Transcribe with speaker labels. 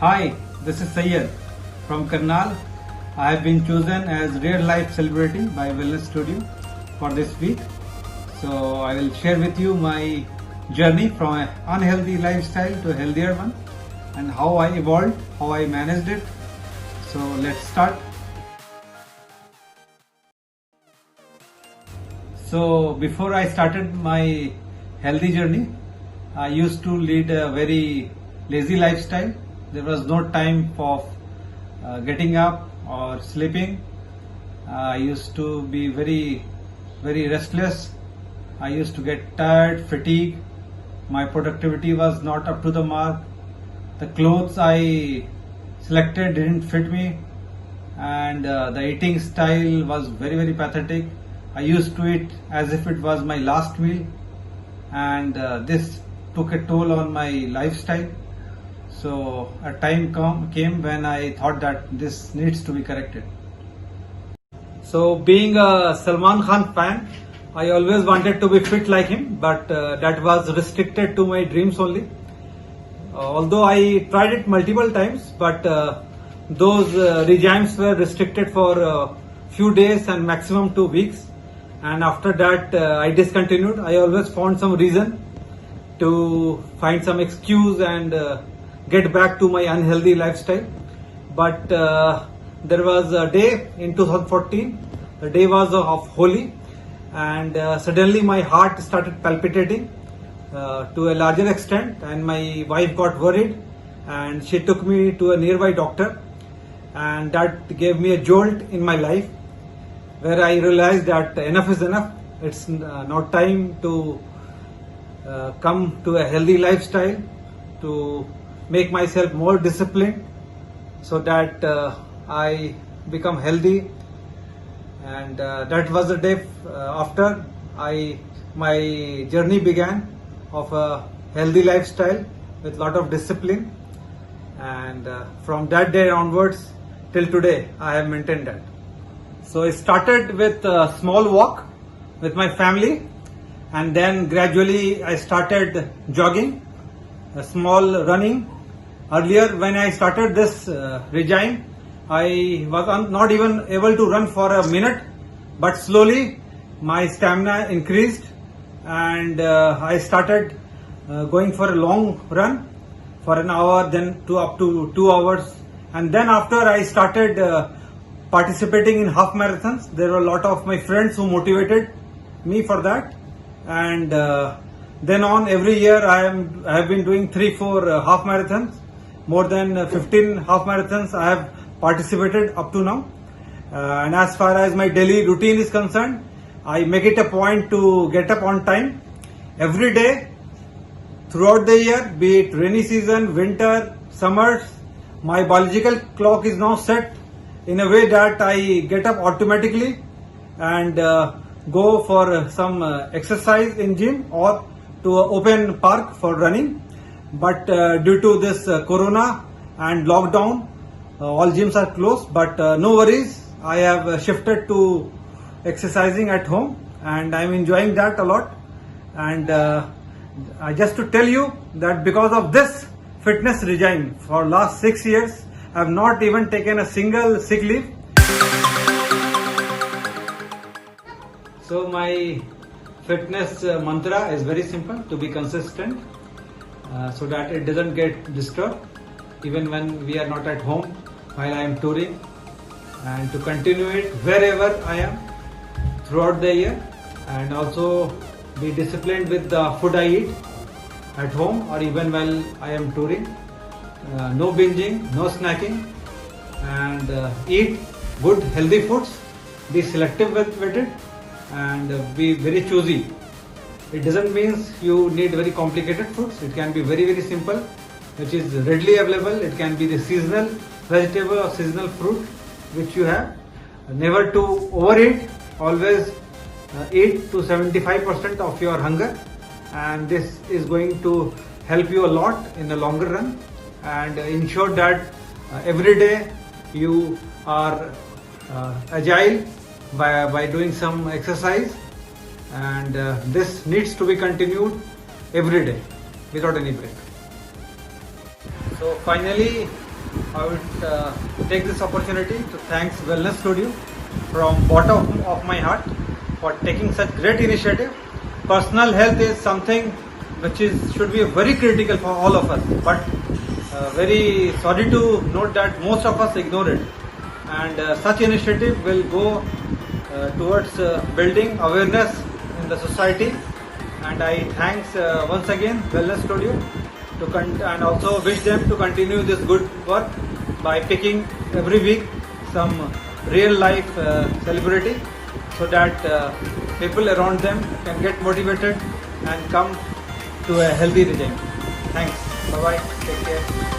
Speaker 1: Hi, this is Syed from Karnal. I have been chosen as real life celebrity by Wellness Studio for this week. So I will share with you my journey from an unhealthy lifestyle to a healthier one and how I evolved, how I managed it. So let's start. So before I started my healthy journey, I used to lead a very lazy lifestyle. There was no time for getting up or sleeping. I used to be very restless. I used to get tired, fatigued. My productivity was not up to the mark. The clothes I selected didn't fit me, and the eating style was very pathetic. I used to eat as if it was my last meal, and this took a toll on my lifestyle. So a time came when I thought that this needs to be corrected. So being a Salman Khan fan, I always wanted to be fit like him, but that was restricted to my dreams only. Although I tried it multiple times, but those regimes were restricted for a few days and maximum 2 weeks. And after that, I discontinued. I always found some reason to find some excuse and get back to my unhealthy lifestyle. But there was a day in 2014, the day was of Holi, and suddenly my heart started palpitating to a larger extent, and my wife got worried and she took me to a nearby doctor, and that gave me a jolt in my life where I realized that enough is enough. It's now time to come to a healthy lifestyle, to make myself more disciplined so that I become healthy. And that was the day after my journey began of a healthy lifestyle with lot of discipline, and from that day onwards till today I have maintained that. So I started with a small walk with my family, and then gradually I started jogging, a small running. Earlier when I started this regime, I was not even able to run for a minute, but slowly my stamina increased, and I started going for a long run for an hour, then up to 2 hours, and then after I started participating in half marathons. There were a lot of my friends who motivated me for that, and then on every year I have been doing 3-4 half marathons. More than 15 half marathons I have participated up to now. And as far as my daily routine is concerned, I make it a point to get up on time every day throughout the year, be it rainy season, winter, summers. My biological clock is now set in a way that I get up automatically and go for some exercise in gym or to an open park for running. But due to this corona and lockdown, all gyms are closed, but no worries. I have shifted to exercising at home, and I'm enjoying that a lot. And just to tell you that because of this fitness regime for last 6 years, I have not even taken a single sick leave. So my fitness mantra is very simple: to be consistent, so that it doesn't get disturbed even when we are not at home while I am touring, and to continue it wherever I am throughout the year, and also be disciplined with the food I eat at home or even while I am touring. No binging, no snacking, and eat good healthy foods. Be selective with it, and be very choosy. It doesn't mean you need very complicated foods. It can be very simple, which is readily available. It can be the seasonal vegetable or seasonal fruit which you have. Never to overeat. Always eat to 75% of your hunger, and this is going to help you a lot in the longer run, and ensure that every day you are agile by doing some exercise, and this needs to be continued every day without any break. So finally I would take this opportunity to thank Wellness Studio from bottom of my heart for taking such great initiative. Personal health is something which should be very critical for all of us, but very sorry to note that most of us ignore it. And such initiative will go towards building awareness in the society. And I thanks once again Wellness Studio and also wish them to continue this good work by picking every week some real life celebrity, so that people around them can get motivated and come to a healthy regime. Thanks. Bye bye. Take care.